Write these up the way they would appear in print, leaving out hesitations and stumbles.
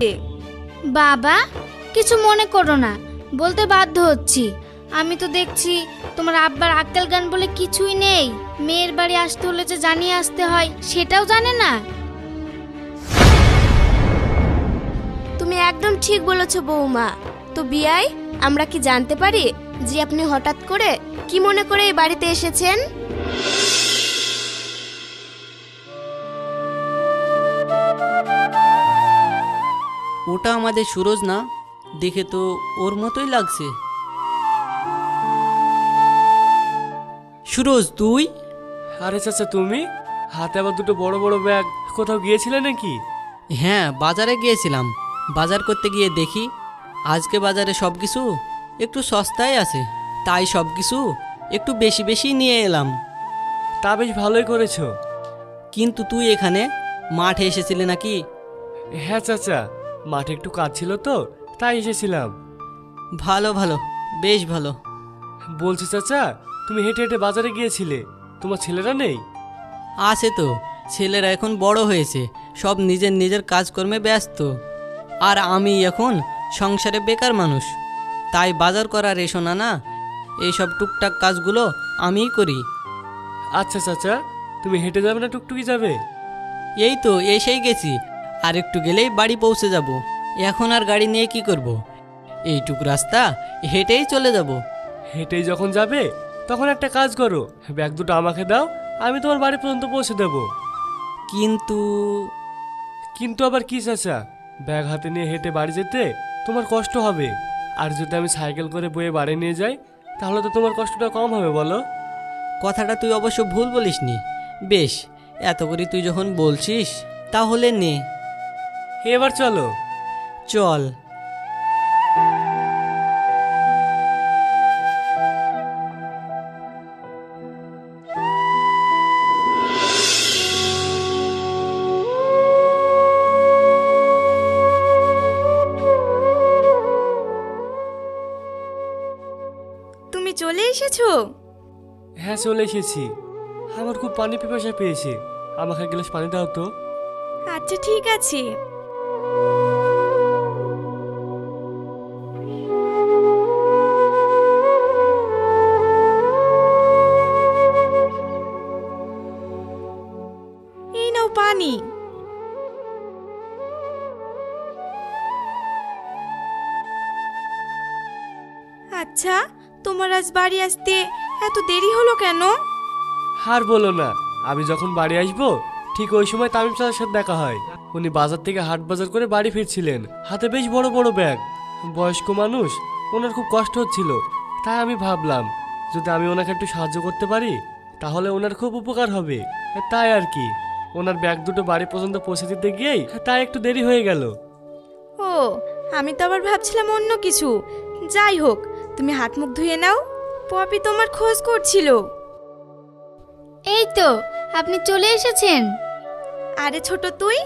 করে। বাবা, কিছু মনে করো না, বলতে বাধ্য হচ্ছি। আমি তো দেখছি তোমার আব্বার আক্কেল জ্ঞান বলে কিছুই নেই। মেয়ের বাড়ি আসতে হলে যে জানিয়ে আসতে হয় সেটাও জানে না। তুমি একদম ঠিক বলেছো বৌমা। তো বিয়াই, আমরা কি জানতে পারি যে আপনি হঠাৎ করে কি মনে করে এই বাড়িতে এসেছেন? ওটা আমাদের সুরজ না? দেখে তো ওর মতোই লাগছে। সুরজ, তুই? আরে চাচা, তুমি হাতে আবার দুটো বড় বড় ব্যাগ, কোথাও গিয়েছিলে নাকি? হ্যাঁ, বাজারে গিয়েছিলাম। বাজার করতে গিয়ে দেখি আজকে বাজারে সব কিছু একটু সস্তায় আছে, তাই সব কিছু একটু বেশি বেশি নিয়ে এলাম। তা বেশ ভালোই করেছো। কিন্তু তুই এখানে মাঠে এসেছিলি নাকি? হ্যাঁ চাচা, মাঠে একটু কাজ ছিল তো, তাই এসেছিলাম। ভালো ভালো, বেশ ভালো। বলছি চাচা, তুমি হেঁটে হেঁটে বাজারে গিয়েছিলে, তোমার ছেলেরা নেই? আছে তো, ছেলেরা এখন বড় হয়েছে, সব নিজের নিজের কাজকর্মে ব্যস্ত। আর আমি এখন সংসারে বেকার মানুষ, তাই বাজার করার এসো না না, এইসব টুকটাক কাজগুলো আমিই করি। আচ্ছা চাচা, তুমি হেঁটে যাবে না টুকটুকি যাবে? এই তো এসেই গেছি, আর একটু গেলেই বাড়ি পৌঁছে যাব। এখন আর গাড়ি নিয়ে কি করব? এইটুকু রাস্তা হেঁটেই চলে যাব। হেঁটেই যখন যাবে তখন একটা কাজ করো, ব্যাগ দুটো আমাকে দাও, আমি তোমার বাড়ি পর্যন্ত পৌঁছে দেব। কিন্তু কিন্তু আবার কি চাচা? ব্যাগ হাতে নিয়ে হেঁটে বাড়ি যেতে তোমার কষ্ট হবে, আর যদি আমি সাইকেল করে বয়ে বাড়ি নিয়ে যাই তাহলে তো তোমার কষ্টটা কম হবে, বলো? কথাটা তুই অবশ্য ভুল বলিসনি। বেশ, এত করে তুই যখন বলছিস তাহলে নে। এবার চলো। চল। তুমি চলে এসেছো? হ্যাঁ, চলে এসেছি। আমার খুব পানি পিপাসা পেয়েছে, আমাকে এক গ্লাস পানি দাও তো। আচ্ছা ঠিক আছে। এই নাও পানি। আচ্ছা, তোমার আজ বাড়ি আসতে এত দেরি হলো কেন? আর বলো না, আমি যখন বাড়ি আসবো ঠিক ওই সময় তামিম চাচার সাথে দেখা হয়। উনি বাজার থেকে হাট বাজার করে বাড়ি ফিরছিলেন, হাতে বেশ বড় বড় ব্যাগ। বয়স্ক মানুষ, ওনার খুব কষ্ট হচ্ছিল, তাই আমি ভাবলাম যদি আমি ওনাকে একটু সাহায্য করতে পারি তাহলে ওনার খুব উপকার হবে। তাই আর কি, ওনার ব্যাগ দুটো বাড়ি পর্যন্ত পৌঁছে দিতে গিয়েই তাই একটু দেরি হয়ে গেল। ও, আমি তো আবার ভাবছিলাম অন্য কিছু। যাই হোক, তুমি হাত মুখ ধুয়ে নাও, পপি তোমার খোঁজ করছিল। এই তো আপনি চলে এসেছেন। আরে ছোট তুই,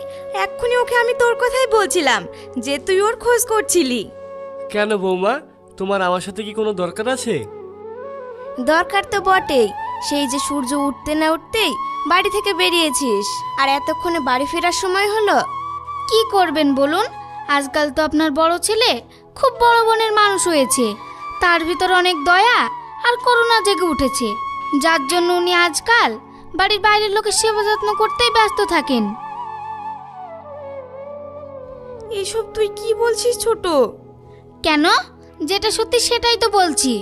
এক্ষুনি ওকে আমি তোর কথাই বলছিলাম যে তুই ওর খোঁজ করছিলি। কেন বৌমা, তোমার আমার সাথে কি কোনো দরকার আছে? দরকার তো বটেই, সেই যে সূর্য উঠতে না উঠতেই বাড়ি থেকে বেরিয়েছিস, আর এতক্ষণে বাড়ি ফেরার সময় হলো। কি করবেন বলুন, আজকাল তো আপনার বড় ছেলে খুব বড় মনের মানুষ হয়েছে, তার ভিতর অনেক দয়া আর করুণা জেগে উঠেছে, যার জন্য উনি আজকাল বাড়ির বাইরের লোকের সেবা যত্ন করতেই ব্যস্ত থাকেন। এসব তুই কি বলছিস ছোট? কেন, যেটা সত্যি সেটাই তো বলছি।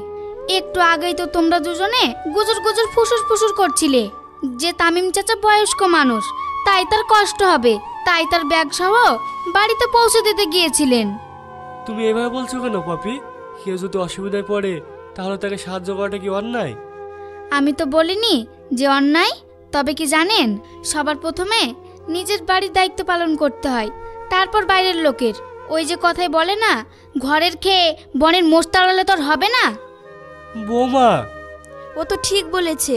একটু আগেই তো তোমরা দুজনে গুজর গুজর ফুসুর ফুসুর করছিলে যে তামিম চাচা বয়স্ক মানুষ, তাই তার কষ্ট হবে, তাই তার ব্যাগ সহ বাড়িতে পৌঁছে দিতে গিয়েছিলেন। তুমি এভাবে বলছো কেন পপি? কেউ যদি অসুবিধায় পড়ে তাহলে তাকে সাহায্য করাটা কি অন্যায়? আমি তো বলিনি যে অন্যায়, তবে কি জানেন, সবার প্রথমে নিজের বাড়ির দায়িত্ব পালন করতে হয়, তারপর বাইরের লোকের। ওই যে কথাই বলে না, ঘরের খেয়ে বনের মোষ তাড়ালে তো আর হবে না। বৌমা, ও তো ঠিক বলেছে।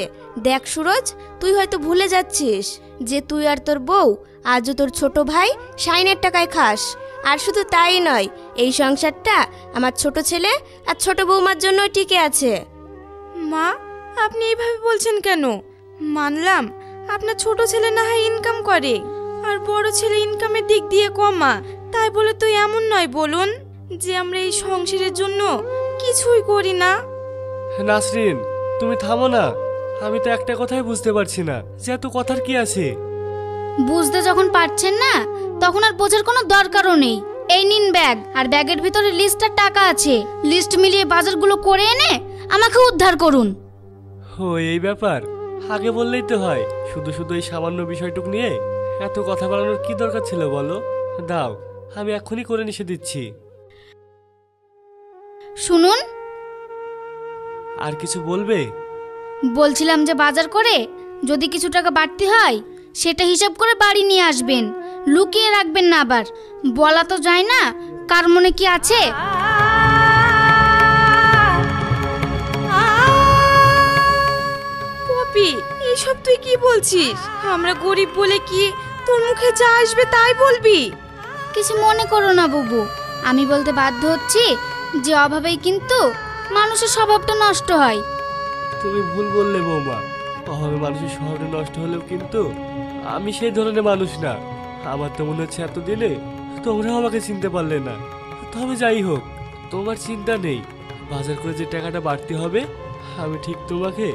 দেখ সুরজ, তুই হয়তো ভুলে যাচ্ছিস যে তুই আর তোর বউ আজও তোর ছোট ভাই শাইনের টাকায় খাস। আর শুধু তাই নয়, এই সংসারটা আমার ছোট ছেলে আর ছোট বৌমার জন্য টিকে আছে। মা, আপনি এইভাবে বলছেন কেন? মানলাম আপনার ছোট ছেলে না হয় ইনকাম করে, আর বড় ছেলে ইনকামের দিক দিয়ে কমা, তাই বলে তো এমন নয় বলুন যে আমরা এই সংসারের জন্য কিছুই করি না। নাসরিন, তুমি থামো না। আমি তো একটা কথাই বুঝতে পারছি না যে এত কথার কি আছে। বুঝতে যখন পারছেন না তখন আর বোঝার কোনো দরকারও নেই। এই নিন ব্যাগ, আর ব্যাগের ভিতরে লিস্টটার টাকা আছে। লিস্ট মিলিয়ে বাজারগুলো করে এনে আমাকে উদ্ধার করুন। ও এই ব্যাপার, আগে বললেই তো হয়। শুধু শুধু এই সামান্য বিষয়টুক নিয়ে এত কথা বাড়ানোর কি দরকার ছিল বলো? দাও, আমি এক্ষুনি করে নিষে দিচ্ছি। শুনুন, আর কিছু বলবে? বলছিলাম যে বাজার করে যদি কিছু টাকা বাড়তি হয় সেটা হিসাব করে বাড়ি নিয়ে আসবেন, লুকিয়ে রাখবেন না। আবার বলা তো যায় না কার মনে কি আছে। পপি, এইসব তুই কি বলছিস? আমরা গরিব বলে কি তোর মুখে যা আসবে তাই বলবি? কিছু মনে করো না বুবু, আমি বলতে বাধ্য হচ্ছি যে অভাবেই কিন্তু মানুষের স্বভাবটা নষ্ট হয়। তুমি ভুল বললে বৌমা। অভাবে মানুষের স্বভাবটা নষ্ট হলেও কিন্তু আমি সেই ধরনের মানুষ না। আমার তো মনে হচ্ছে এতদিনে তোমরাও আমাকে চিনতে পারলে না। তবে যাই হোক, তোমার চিন্তা নেই। বাজার করে যে টাকাটা বাড়তি হবে আমি ঠিক তোমাকে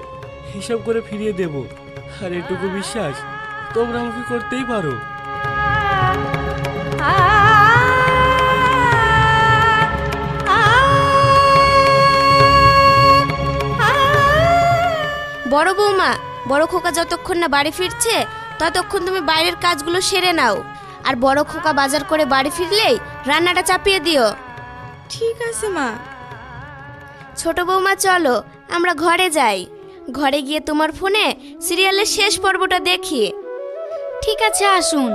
হিসাব করে ফিরিয়ে দেব। আর এটুকু বিশ্বাস তোমরা আমাকে করতেই পারো। বড় বৌমা, বড় খোকা যতক্ষণ না বাড়ি ফিরছে ততক্ষণ তুমি বাইরের কাজগুলো সেরে নাও। আর বড় খোকা বাজার করে বাড়ি ফিরলেই রান্নাটা চাপিয়ে দিও। ঠিক আছে মা। ছোট বৌমা চলো আমরা ঘরে যাই। ঘরে গিয়ে তোমার ফোনে সিরিয়ালের শেষ পর্বটা দেখি। ঠিক আছে, আসুন।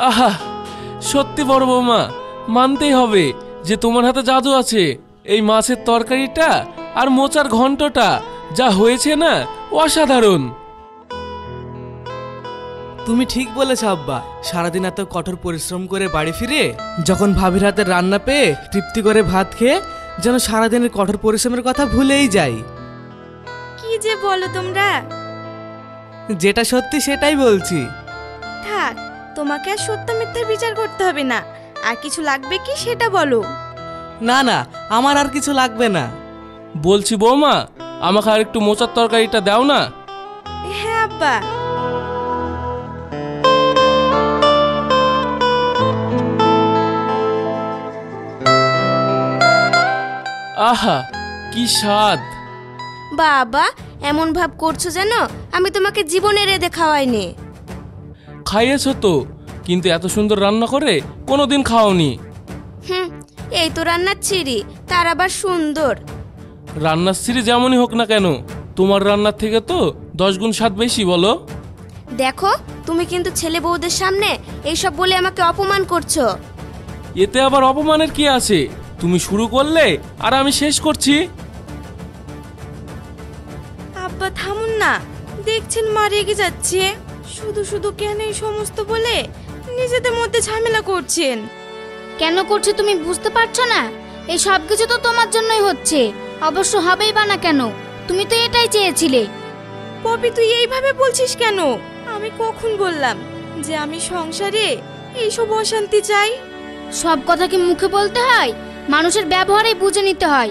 আহা, সত্যি বড় বৌমা, মানতেই হবে যে তোমার হাতে জাদু আছে। এই মাছের তরকারিটা আর মোচার ঘন্টটা যা হয়েছে না, অসাধারণ। তুমি ঠিক বলেছ আব্বা। সারাদিন এত কঠোর পরিশ্রম করে বাড়ি ফিরে যখন ভাবির হাতের রান্না পেয়ে তৃপ্তি করে ভাত খেয়ে যেন সারাদিনের কঠোর পরিশ্রমের কথা ভুলেই যাই। কি যে বলো তোমরা। যেটা সত্যি সেটাই বলছি। থাক, তোমাকে আর সত্য মিথ্যার বিচার করতে হবে না। আর কিছু লাগবে কি সেটা বলো। না না, আমার আর কিছু লাগবে না। বলছি বৌমা, আমাকে আর একটু মোচার তরকারিটা দাও না। হ্যাঁ আব্বা। আহা, কি স্বাদ। বাবা, এমন ভাব করছো যেন আমি তোমাকে জীবনে রেঁধে খাওয়াইনি। খাইয়েছো তো, কিন্তু এত সুন্দর রান্না করে কোনোদিন খাওনি। এই তো রান্নার ছিরি, তার আবার সুন্দর। রান্নার সিরি যেমনই হোক না কেন, তোমার রান্নার থেকে তো 10 গুণ স্বাদ বেশি। বলো। দেখো, তুমি কিন্তু ছেলে বউদের সামনে এইসব বলে আমাকে অপমান করছো। এতে আবার অপমানের কি আছে? তুমি শুরু করলে আর আমি শেষ করছি। আব্বা থামুন না, দেখছেন মা রেগে যাচ্ছে। শুধু শুধু কেন এই সমস্ত বলে নিজেদের মধ্যে ঝামেলা করছেন? কেন করছে তুমি বুঝতে পারছো না? এই সব কিছু তো তোমার জন্যই হচ্ছে। অবশ্য হবেই বা না কেন, তুমি তো এটাই চেয়েছিলে। পপি, তুই এইভাবে বলছিস কেন? আমি কখন বললাম যে আমি সংসারে এইসব অশান্তি চাই? সব কথা কি মুখে বলতে হয়? মানুষের ব্যবহারেই বুঝে নিতে হয়।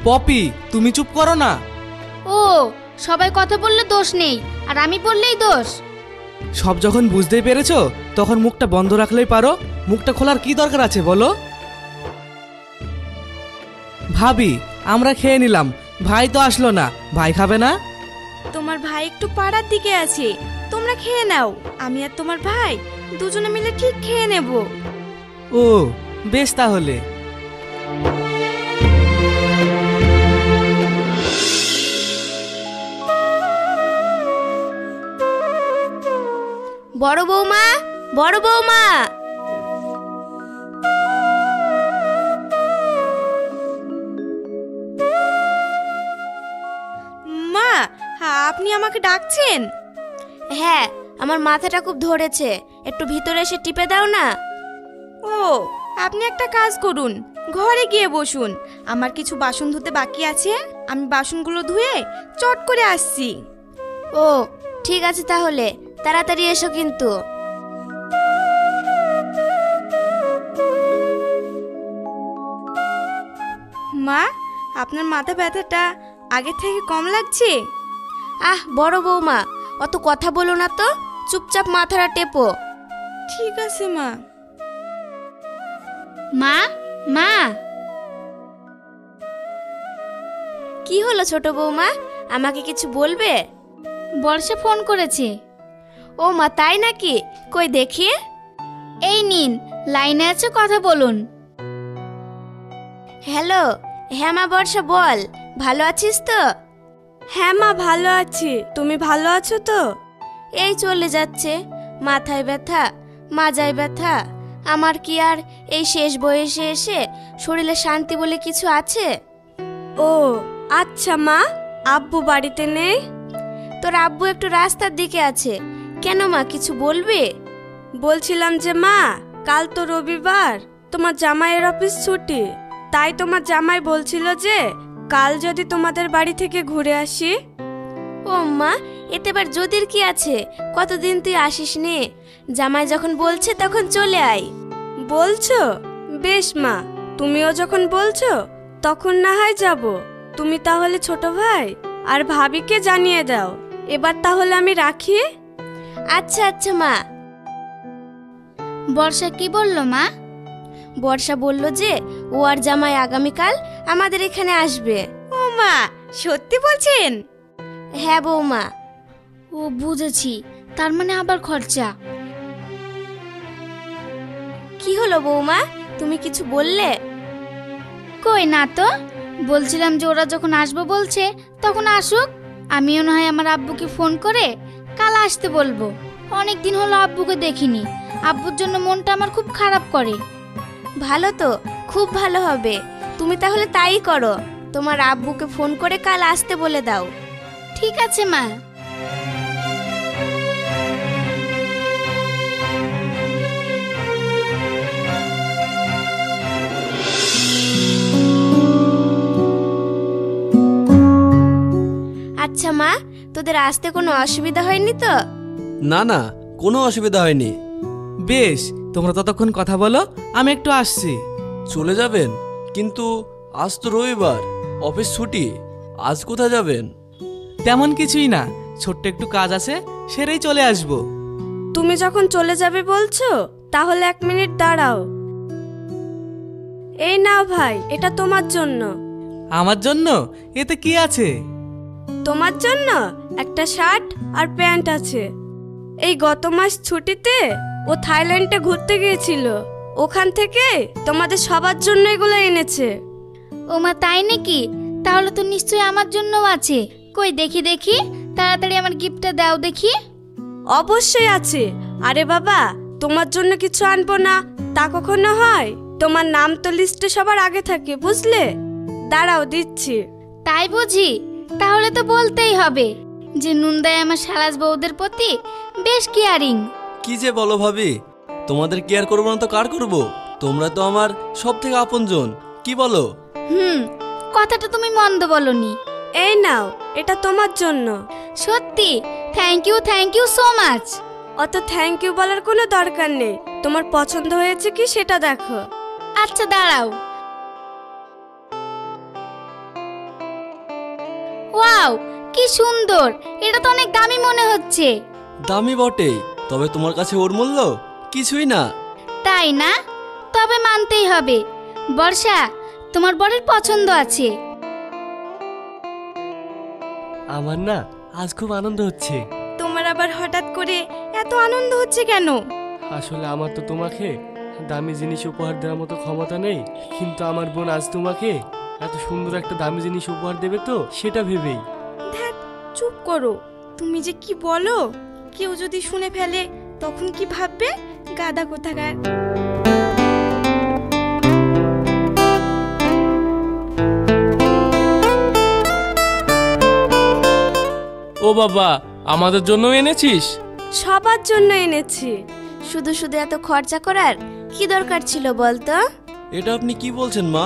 পপি, তুমি চুপ করো না। ও, সবাই কথা বললে দোষ নেই, আর আমি বললেই দোষ। সব যখন বুঝতেই পেরেছো তখন মুখটা বন্ধ রাখলেই পারো। মুখটা খোলার কি দরকার আছে বলো? ভাবি, আমরা খেয়ে নিলাম, ভাই তো আসলো না। ভাই খাবে না? তোমার ভাই একটু পাড়ার দিকে আছে, তোমরা খেয়ে নাও। আমি আর তোমার ভাই দুজনে মিলে ঠিক খেয়ে নেব। ও বেশ, তাহলে। বড় বৌমা, বড় বৌমা। মা, আপনি আমাকে ডাকছেন? হ্যাঁ, আমার মাথাটা খুব ধরেছে, একটু ভিতরে এসে টিপে দাও না। ও, আপনি একটা কাজ করুন, ঘরে গিয়ে বসুন, আমার কিছু বাসন ধুতে বাকি আছে, আমি বাসনগুলো ধুয়ে চট করে আসছি। ও ঠিক আছে, তাহলে তাড়াতাড়ি এসো কিন্তু। মা, আপনার মাথা ব্যথাটা আগে থেকে কম লাগছে? আহ বড় বৌমা, অত কথা বলো না তো, চুপচাপ মাথাটা টেপো। ঠিক আছে মা। মা, মা, কি হলো ছোট বৌমা, আমাকে কিছু বলবে? বর্ষা ফোন করেছে। ও মা, তাই নাকি? কই দেখি। এই নিন, লাইনে আছে, কথা বলুন। হ্যালো, হ্যাঁ মা বর্ষা বল, ভালো আছিস তো? হ্যাঁ মা ভালো আছি, তুমি ভালো আছো তো? এই চলে যাচ্ছে, মাথায় ব্যথা, মাজায় ব্যথা। আমার কি আর এই শেষ বয়সে এসে শরীরে শান্তি বলে কিছু আছে? ও আচ্ছা মা, আব্বু বাড়িতে নেই? তোর আব্বু একটু রাস্তার দিকে আছে। কেন মা, কিছু বলবি? বলছিলাম যে মা, কাল তো রবিবার, তোমার জামাইয়ের অফিস ছুটি, তাই তোমার জামাই বলছিল যে কাল যদি তোমাদের বাড়ি থেকে ঘুরে আসি। ও মা, এতে আবার যদির কি আছে? কতদিন তুই আসিস নে, জামাই যখন বলছে তখন চলে আয়। বলছো? বেশ মা, তুমিও যখন বলছো তখন না হয় যাব। তুমি তাহলে ছোট ভাই আর ভাবিকে জানিয়ে দাও। এবার তাহলে আমি রাখি। আচ্ছা আচ্ছা মা। বর্ষা কি বলল মা? বর্ষা বলল যে ও আর জামাই আগামীকাল আমাদের এখানে আসবে। ও মা, সত্যি বলছেন? হ্যাঁ বৌমা। ও বুঝেছি, তার মানে আবার খরচা। কি হলো বৌমা, তুমি কিছু বললে? কই না তো, বলছিলাম যে ওরা যখন আসবো বলছে তখন আসুক, আমিও না হয় আমার আব্বুকে ফোন করে কাল আসতে বলবো। অনেক দিন হলো আব্বুকে দেখিনি, আব্বুর জন্য মনটা আমার খুব খারাপ করে। ভালো তো, খুব ভালো হবে। তুমি তাহলে তাই করো, তোমার আব্বুকে ফোন করে কাল আসতে বলে দাও। ঠিক আছে মা। আচ্ছা মা, তোদের আসতে কোনো অসুবিধা হয়নি তো? না না, কোনো অসুবিধা হয়নি। বেশ, তোমরা ততক্ষণ কথা বলো, আমি একটু আসছি। চলে যাবেন? কিন্তু আজ তো রবিবার, অফিস ছুটি, আজ কোথায় যাবেন? তেমন কিছুই না, ছোট্ট একটু কাজ আছে, সেরেই চলে আসবো। তুমি যখন চলে যাবে বলছো, তাহলে 1 মিনিট দাঁড়াও। এই নাও ভাই, এটা তোমার জন্য। আমার জন্য? এতে কি আছে? তোমার জন্য একটা শার্ট আর প্যান্ট আছে। এই গত মাস ছুটিতে ও থাইল্যান্ডে ঘুরতে গিয়েছিল, ওখান থেকে তোমাদের সবার জন্য এগুলো এনেছে। ও মা, তাই নাকি? তাহলে তো নিশ্চয়ই আমার জন্যও আছে। কই দেখি দেখি, তাড়াতাড়ি আমার গিফটটা দাও দেখি। অবশ্যই আছে। আরে বাবা, তোমার জন্য কিছু আনবো না তা কখনো হয়? তোমার নাম তো লিস্টে সবার আগে থাকে, বুঝলে? দাঁড়াও, দিচ্ছি। তাই বুঝি? তাহলে তো বলতেই হবে যে নুনদাই আমার শালাস বউদের প্রতি বেশ কেয়ারিং। কি যে বলো ভাবি, তোমাদের কেয়ার করবো না তো কার করবো? তোমরা তো আমার সব থেকে আপনজন, কি বলো? কথাটা তুমি মন্দ বলনি। এই নাও, এটা তোমার জন্য। সত্যি? Thank you so much. অত থ্যাংক ইউ বলার কোনো দরকার নেই। তোমার পছন্দ হয়েছে কি সেটা দেখো। আচ্ছা দাঁড়াও। ওয়াও, কি সুন্দর! এটা তো অনেক দামি মনে হচ্ছে। দামি বটে, তবে তোমার কাছে ওর মূল্য কিছুই না। তাই না? তবে মানতেই হবে। বর্ষা, তোমার বরের পছন্দ আছে। আমার না আজ খুব আনন্দ হচ্ছে। তোমার আবার হঠাৎ করে এত আনন্দ হচ্ছে কেন? আসলে আমার তো তোমাকে দামি জিনিস উপহার দেওয়ার মতো ক্ষমতা নেই, কিন্তু আমার বোন আজ তোমাকে এত সুন্দর একটা দামি জিনিস উপহার দেবে তো সেটা ভেবেই। ধ্যাৎ, চুপ করো। তুমি যে কি বলো, কেউ যদি শুনে ফেলে তখন কি ভাববে? গাদা কোথাকার। ও বাবা, আমাদের জন্য এনেছিস? সবার জন্য এনেছি। শুধু শুধু এত খরচা করার কি দরকার ছিল বলতো? এটা আপনি কি বলছেন মা?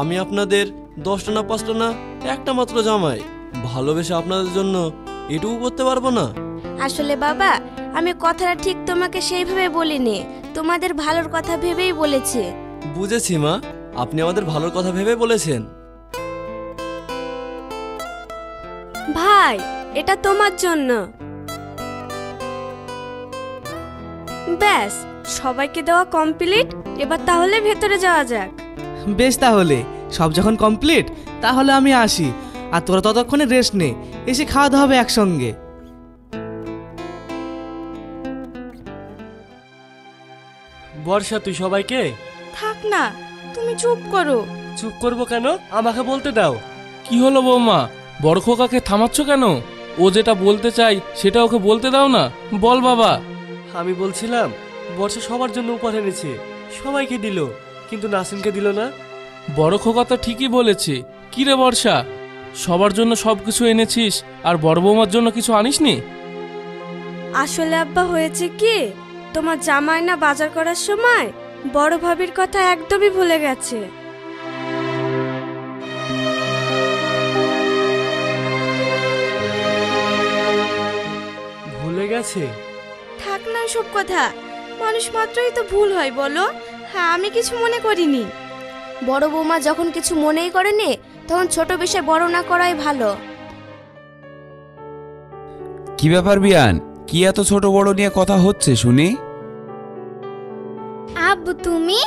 আমি আপনাদের 10টা না 5টা না একটা মাত্র জামাই, ভালোবেসে আপনাদের জন্য এটুকু করতে পারবো না? আসলে বাবা, আমি কথাটা ঠিক তোমাকে সেইভাবে বলিনি, তোমাদের ভালোর কথা ভেবেই বলেছি। বুঝেছি মা, আপনি আমাদের ভালোর কথা ভেবে বলেছেন। ভাই, এটা তোমার জন্য। ব্যাস, সবাইকে দেওয়া কমপ্লিট, এবার তাহলে ভেতরে যাওয়া যাক। বেশ, তাহলে সব যখন কমপ্লিট তাহলে আমি আসি, আর তোরা ততক্ষণে রেস্ট নে, এসে খাওয়া দাওয়া হবে একসঙ্গে। বর্ষা, তুই সবাইকে থাক না, তুমি চুপ করো। চুপ করবো কেন? আমাকে বলতে দাও। কি হলো বৌমা, বড় খোকাকে থামাচ্ছ কেন? ও যেটা বলতে চাই সেটা ওকে বলতে দাও না। বল বাবা। আমি বলছিলাম বর্ষা সবার জন্য উপহার এনেছে, সবাইকে দিল, কিন্তু নাসিমকে দিল না। বড় খোকা তো ঠিকই বলেছে। কি রে বর্ষা, সবার জন্য সব কিছু এনেছিস আর বড় বৌমার জন্য কিছু আনিসনি? আসলে আব্বা, হয়েছে কি, তোমার জামাই না বাজার করার সময় বড় ভাবির কথা একদমই ভুলে গেছে। ভুলে গেছে? থাক না সব কথা, মানুষ মাত্রই তো ভুল হয় বলো। হ্যাঁ, আমি কিছু মনে করিনি। বড় বৌমা যখন কিছু মনেই করেনি, তখন ছোট বিষয় বড় না করাই ভালো। কি ব্যাপার বিয়ান, কি এত ছোট বড় নিয়ে কথা হচ্ছে শুনি? আব্বু তুমি?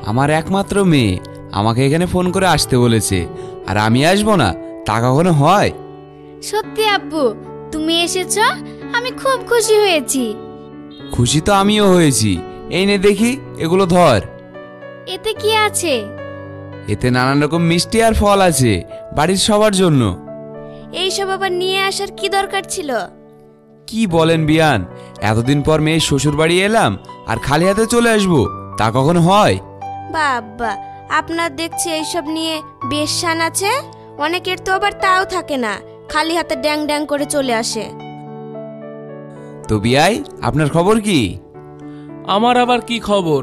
আমার একমাত্র মেয়ে আমাকে এখানে ফোন করে আসতে বলেছে, আর আমি আসবো না তা কখনো হয়? সত্যি আব্বু, তুমি এসেছো, আমি খুব খুশি হয়েছি। খুশি তো আমিও হয়েছি। এই নে দেখি, এগুলো ধর। এতে কি আছে? এতে নানান রকম মিষ্টি আর ফল আছে, বাড়ির সবার জন্য। এইসব আবার নিয়ে আসার কি দরকার ছিল? কি বলেন বিয়ান, এতদিন পর মেয়ের শ্বশুর বাড়ি এলাম আর খালি হাতে চলে আসবো তা কখনো হয়? বাবা, আপনার দেখছি এইসব নিয়ে বেশ শান আছে। অনেকের তো আবার তাও থাকে না, খালি হাতে ড্যাং ড্যাং করে চলে আসে। তো বিয়াই, আপনার খবর কি? আমার আবার কি খবর,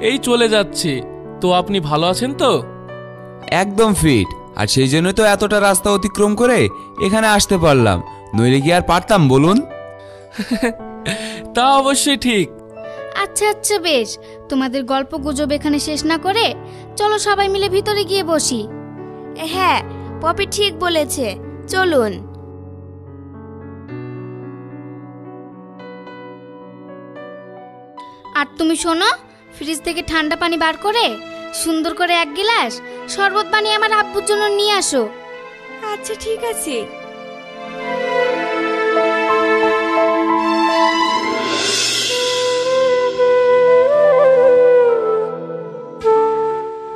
এই চলে যাচ্ছে। তো আপনি ভালো আছেন তো? একদম ফিট, আর সেই জন্য তো এতটা রাস্তা অতিক্রম করে এখানে আসতে পারলাম, নইলে কি আর পারতাম বলুন? তা অবশ্যই ঠিক। আচ্ছা আচ্ছা, বেশ, তোমাদের গল্প গুজব এখানে শেষ না করে চলো সবাই মিলে ভিতরে গিয়ে বসি। হ্যাঁ, পপি ঠিক বলেছে, চলুন। আর তুমি শোনো, ফ্রিজ থেকে ঠান্ডা পানি বার করে সুন্দর করে 1 গ্লাস শরবত বানিয়ে আমার আব্বুর জন্য নিয়ে আসো। আচ্ছা ঠিক আছে।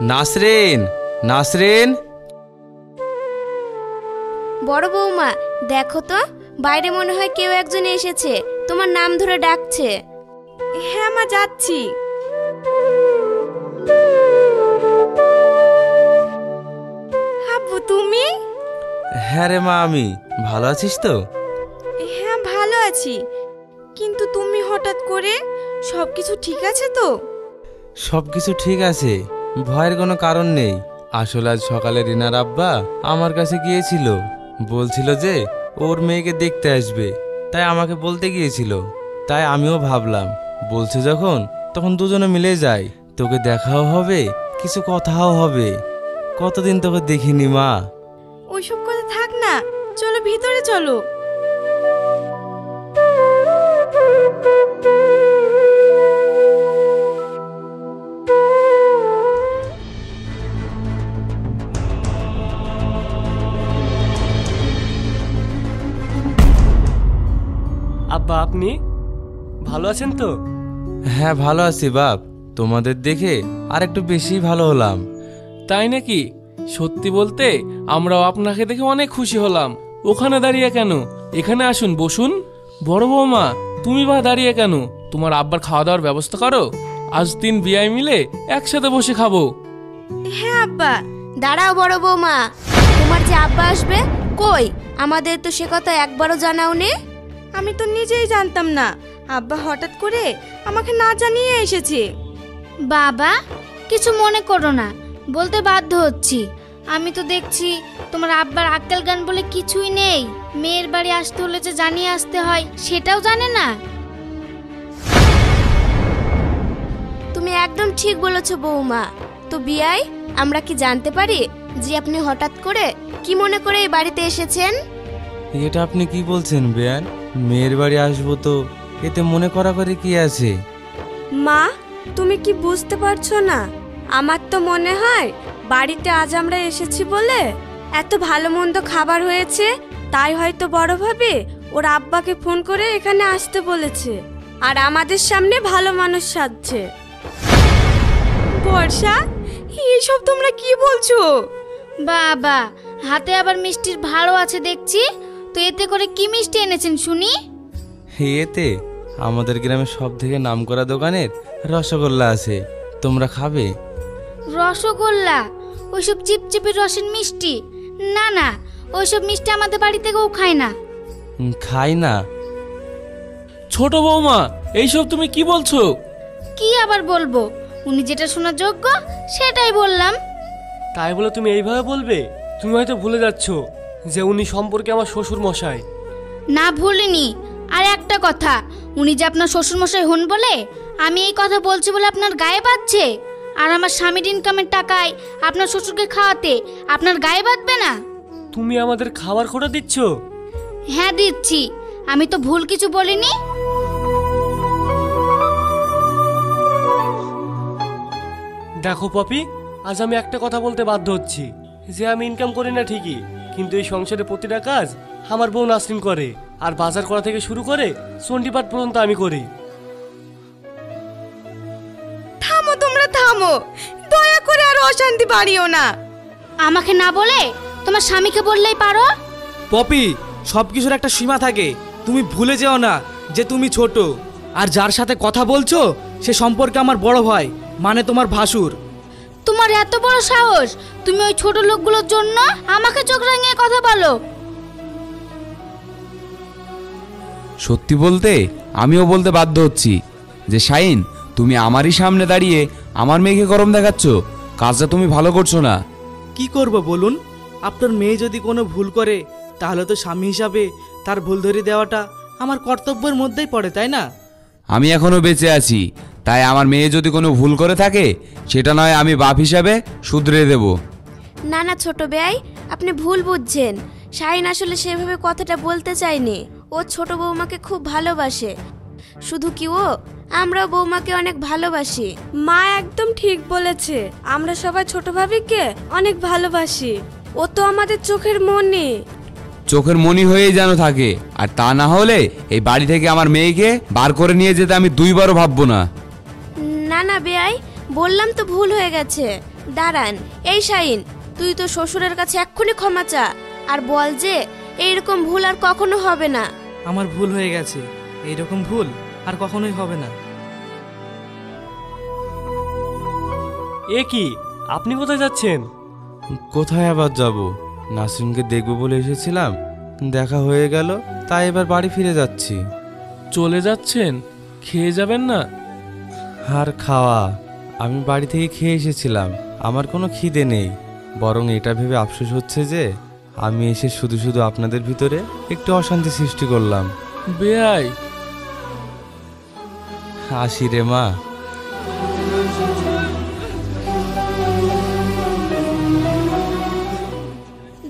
নাসরিন, নাসরিন। বড় বৌমা, দেখো তো, বাইরে মনে হয় কেউ একজন এসেছে, তোমার নাম ধরে ডাকছে। হ্যাঁ মা, যাচ্ছি। আব্বু তুমি? হ্যাঁ রে মা, আমি ভালো আছিস তো? হ্যাঁ ভালো আছি, কিন্তু তুমি হঠাৎ করে, সবকিছু ঠিক আছে তো? সবকিছু ঠিক আছে, ভয়ের কোনো কারণ নেই। আসলে আজ সকালে রিনার আব্বা আমার কাছে গিয়েছিল, বলছিল যে ওর মেয়েকে দেখতে আসবে, তাই আমাকে বলতে গিয়েছিল। তাই আমিও ভাবলাম বলছে যখন, তখন দুজনে মিলে যাই, তোকে দেখাও হবে, কিছু কথাও হবে। কতদিন তোকে দেখিনি মা। ওইসব কথা থাক না, চলো ভিতরে চলো। আব্বা, আপনি ভালো আছেন তো? হ্যাঁ ভালো আছি বাপ, তোমাদের দেখে আর একটু বেশি ভালো হলাম। তাই নাকি? সত্যি বলতে আমরাও আপনাকে দেখে অনেক খুশি হলাম। ওখানে দাঁড়িয়ে কেন, এখানে আসুন, বসুন। বড় বৌমা, তুমি বা দাঁড়িয়ে কেন, তোমার আব্বার খাওয়া দাওয়ার ব্যবস্থা করো। আজ 3 বিয়াই মিলে একসাথে বসে খাবো। হ্যাঁ আব্বা। দাঁড়াও বড় বৌমা, তোমার যে আব্বা আসবে, কই আমাদের তো সে কথা একবারও জানাওনি। আমি তো নিজেই জানতাম না, আব্বা হঠাৎ করে আমাকে না জানিয়ে এসেছে। বাবা, কিছু মনে করো না, বলতে বাধ্য হচ্ছি। আমি তো দেখছি তোমার আব্বার আক্কেল জ্ঞান বলে কিছুই নেই। মেয়ের বাড়ি আসতে হলে যে জানিয়ে আসতে হয় সেটাও জানে না। তুমি একদম ঠিক বলেছো বৌমা। তো বিয়াই, আমরা কি জানতে পারি যে আপনি হঠাৎ করে কি মনে করে এই বাড়িতে এসেছেন? এটা আপনি কি বলছেন বেয়ান? মেয়ের বাড়ি আসবো তো এতে মনে করা করে কি আছে? মা, তুমি কি বুঝতে পারছো না? আমার তো মনে হয় বাড়িতে আজ আমরা এসেছি বলে এত ভালো মন্দ খাবার হয়েছে, তাই হয়তো বড় ভাবে ওর আব্বাকে ফোন করে এখানে আসতে বলেছে আর আমাদের সামনে ভালো মানুষ সাজছে। বর্ষা, এইসব তোমরা কি বলছো? বাবা, হাতে আবার মিষ্টির ভালো আছে দেখছি। তো এতে করে কি মিষ্টি এনেছেন শুনি? এতে আমাদের গ্রামের সব থেকে নামকরা দোকানের রসগোল্লা আছে, তোমরা খাবে? রসগোল্লা? ওইসব চিপচিপি রসের মিষ্টি? না না, ওইসব মিষ্টি আমাদের বাড়ি থেকেও খায় না। খাই না? ছোট বৌমা, এইসব তুমি কি বলছো? কি আবার বলবো, উনি যেটা শোনার যোগ্য সেটাই বললাম। তাই বলে তুমি এইভাবে বলবে? তুমি হয়তো ভুলে যাচ্ছ যে উনি সম্পর্কে আমার শ্বশুর মশাই। না, ভুলিনি। আর একটা কথা, উনি যে আপনার শ্বশুর মশাই হন বলে আমি এই কথা বলছি বলে আপনার গায়ে বাজছে? আর আমার স্বামীর ইনকামের টাকায় আপনার শ্বশুরকে খাওয়াতে আপনার গায়ে বাঁধবে না? তুমি আমাদের খাবার খোটা দিচ্ছ? হ্যাঁ দিচ্ছি, আমি তো ভুল কিছু বলিনি। দেখো পপি, আজ আমি একটা কথা বলতে বাধ্য হচ্ছি যে আমি ইনকাম করি না ঠিকই, কিন্তু এই সংসারে প্রতিটা কাজ আমার বউ নাসরিন করে। আর বাজার করা থেকে শুরু করে চণ্ডীপাঠ পর্যন্ত আমি করি। থামো, তোমরা থামো, দয়া করে আর অশান্তি বাড়িও না। আমাকে না বলে তোমার স্বামীকে বললেই পারো। পপি, সব কিছুর একটা সীমা থাকে, তুমি ভুলে যেও না যে তুমি ছোট। আর যার সাথে কথা বলছো সে সম্পর্কে আমার বড় ভাই, মানে তোমার ভাসুর। তোমার এত বড় সাহস, তুমি ওই ছোট লোকগুলোর জন্য আমাকে চোখ রাঙিয়ে কথা বলো? সত্যি বলতে আমিও বলতে বাধ্য হচ্ছি যে শাইন, তুমি আমারই সামনে দাঁড়িয়ে আমার মেয়েকে গরম দেখাচ্ছ। কাজটা তুমি ভালো করছো না। কি করব বলুন? আপনার মেয়ে যদি কোনো ভুল করে তাহলে তো স্বামী হিসাবে তার ভুল ধরে দেওয়াটা আমার কর্তব্যের মধ্যেই পড়ে, তাই না? আমি এখনো বেঁচে আছি, তাই আমার মেয়ে যদি কোনো ভুল করে থাকে সেটা নয় আমি বাপ হিসাবে শুধরে দেব। না না ছোট বেয়াই, আপনি ভুল বুঝছেন। শাহিন আসলে সেভাবে কথাটা বলতে চায়নি। ও ছোট বৌমাকে খুব ভালোবাসে। শুধু কি ও, আমরাও বৌমাকে অনেক ভালোবাসি। মা একদম ঠিক বলেছে, আমরা সবাই ছোট ভাবিকে অনেক ভালোবাসি। ও তো আমাদের চোখের মনি। চোখের মনি হয়েই যেন থাকে, আর তা না হলে এই বাড়ি থেকে আমার মেয়েকে বার করে নিয়ে যেতে আমি দুইবারও ভাববো না। না না বেয়াই, বললাম তো ভুল হয়ে গেছে। দাঁড়ান, এই শাহিন, তুই তো শ্বশুরের কাছে এক্ষুনি ক্ষমা চা আর বল যে এইরকম ভুল আর কখনো হবে না। আমার ভুল হয়ে গেছে, এইরকম ভুল আর কখনোই হবে না। এ কি, আপনি কোথায় যাচ্ছেন? কোথায় আবার যাব? নাসরিনকে দেখবো বলে এসেছিলাম, দেখা হয়ে গেল, তাই এবার বাড়ি ফিরে যাচ্ছি। চলে যাচ্ছেন? খেয়ে যাবেন না? আর খাওয়া? আমি বাড়ি থেকে খেয়ে এসেছিলাম, আমার কোনো খিদে নেই। বরং এটা ভেবে আফসোস হচ্ছে যে আমি এসে শুধু শুধু আপনাদের ভিতরে একটু অশান্তি সৃষ্টি করলাম। বেয়াই, আসি রে মা।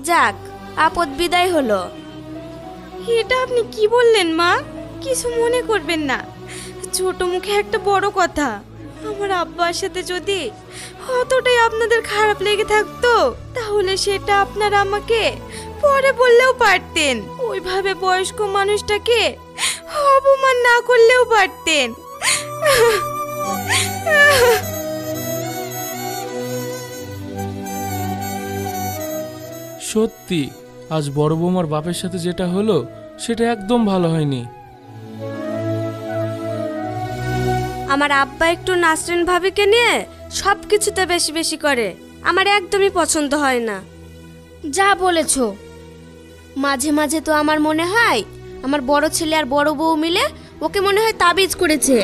যাক, আপদ বিদায় হলো। এটা আপনি কি বললেন মা? কিছু মনে করবেন না, ছোট মুখে একটা বড় কথা। আমার আব্বার সাথে যদি অতটাই আপনাদের খারাপ লেগে থাকতো তাহলে সেটা আপনারা আমাকে পরে বললেও পারতেন। ওইভাবে বয়স্ক মানুষটাকে অপমান না করলেও পারতেন। সত্যি আজ বড় বৌমার বাপের সাথে যেটা হলো সেটা একদম ভালো হয়নি। আমার আব্বা একটু নাসরিন ভাবিকে নিয়ে সব কিছুতে বেশি বেশি করে, আমার একদমই পছন্দ হয় না। যা বলেছো। মাঝে মাঝে তো আমার মনে হয় আমার বড় ছেলে আর বড় বউ মিলে ওকে মনে হয় তাবিজ করেছে।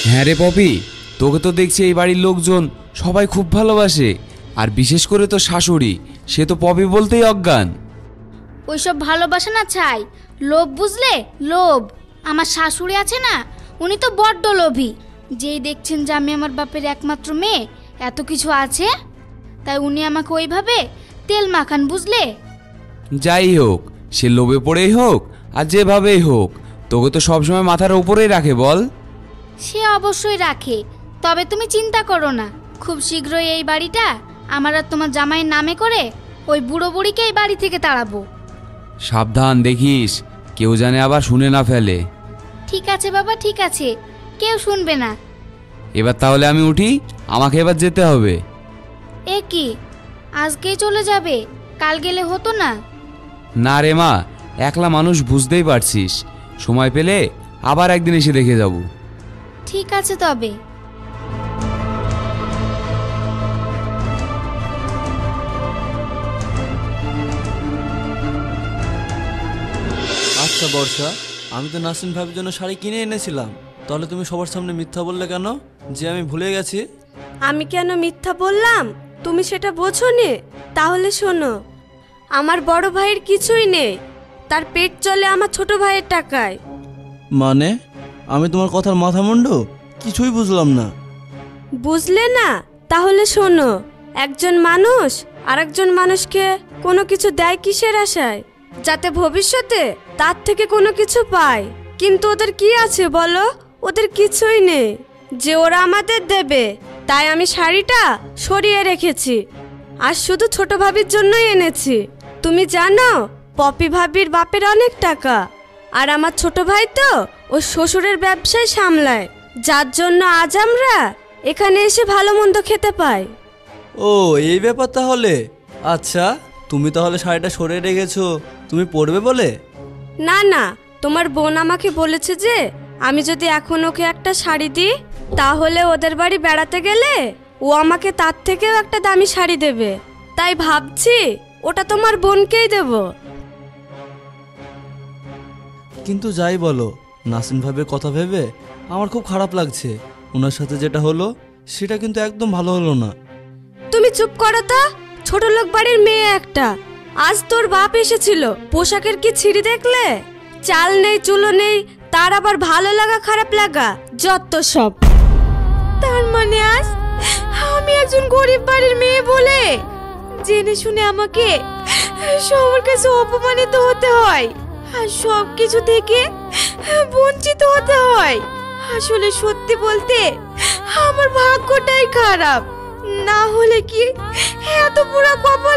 হ্যাঁ রে পপি, তোকে তো দেখছি এই বাড়ির লোকজন সবাই খুব ভালোবাসে, আর বিশেষ করে তো শাশুড়ি, সে তো পপি বলতেই অজ্ঞান। ওইসব ভালোবাসা না চাই, লোভ, বুঝলে? লোভ। আমার শাশুড়ি আছে না, উনি তো বড্ড লোভী। যেই দেখছেন যে আমি আমার বাপের একমাত্র মেয়ে, এত কিছু আছে, তাই উনি আমাকে ওইভাবে তেল মাখান, বুঝলে? যাই হোক, সে লোভে পড়েই হোক আর যেভাবেই হোক, তোকে তো সবসময় মাথার উপরেই রাখে বল। সে অবশ্যই রাখে, তবে তুমি চিন্তা করো না, খুব শীঘ্রই এই বাড়িটা আমার আর তোমার জামাইয়ের নামে করে ওই বুড়ো বুড়িকে এই বাড়ি থেকে তাড়াবো। সাবধান, দেখিস কেউ জানে আবার শুনে না ফেলে। ঠিক আছে বাবা, ঠিক আছে, কেউ শুনবে না। এবার তাহলে আমি উঠি, আমাকে এবার যেতে হবে। এ কি, আজকেই চলে যাবে? কাল গেলে হতো না? না রে মা, একলা মানুষ, বুঝতেই পারছিস, সময় পেলে আবার একদিন এসে দেখে যাব। ঠিক আছে তবে। আচ্ছা বর্ষা, আমি তো নাসরিন ভাবির জন্য শাড়ি কিনে এনেছিলাম, তাহলে তুমি সবার সামনে মিথ্যা বললে কেন যে আমি ভুলে গেছি? আমি কেন মিথ্যা বললাম তুমি সেটা বোঝোনি? তাহলে শোনো, আমার বড় ভাইয়ের কিছুই নেই, তার পেট চলে আমার ছোট ভাইয়ের টাকায়। মানে আমি তোমার কথার মাথা মুন্ডু কিছুই বুঝলাম না। বুঝলে না? তাহলে শোনো, একজন মানুষ আরেকজন মানুষকে কোনো কিছু দেয় কিসের আশায়? যাতে ভবিষ্যতে তার থেকে কোনো কিছু পায়। কিন্তু ওদের কি আছে বলো? ওদের কিছুই নেই যে ওরা আমাদের দেবে। তাই আমি শাড়িটা সরিয়ে রেখেছি, আর শুধু ছোট ভাবির জন্যই এনেছি। তুমি জানো পপি ভাবির বাপের অনেক টাকা, আর আমার ছোট ভাই তো ওর শ্বশুরের ব্যবসায় সামলায়, যার জন্য আজ আমরা এখানে এসে ভালো মন্দ খেতে পাই। ও এই ব্যাপার তাহলে। আচ্ছা, তুমি তাহলে শাড়িটা সরিয়ে রেখেছো তুমি পরবে বলে? না না, তোমার বোন আমাকে বলেছে যে আমি যদি এখন ওকে একটা শাড়ি দিই, তাহলে ওদের বাড়ি বেড়াতে গেলে ও আমাকে তার থেকেও একটা দামি শাড়ি দেবে। তাই ভাবছি ওটা তোমার বোনকেই দেব। কিন্তু যাই বলো, নাসরিন ভাবের কথা ভেবে আমার খুব খারাপ লাগছে। ওনার সাথে যেটা হলো সেটা কিন্তু একদম ভালো হলো না। তুমি চুপ করো তো, ছোট লোক বাড়ির মেয়ে একটা। আজ তোর বাপ এসেছিল, পোশাকের কি ছিঁড়ি দেখলে? চাল নেই, চুলো নেই, তার আবার ভালো লাগা খারাপ লাগা যত সব। তার মানে আজ আমি একজন গরিব বাড়ির মেয়ে বলে জেনে শুনে আমাকে সবার কাছে অপমানিত হতে হয়, আর সব কিছু থেকে বঞ্চিত হতে হয়। আসলে সত্যি বলতে আমার ভাগ্যটাই খারাপ, না হলে কি এত পুরো কপাল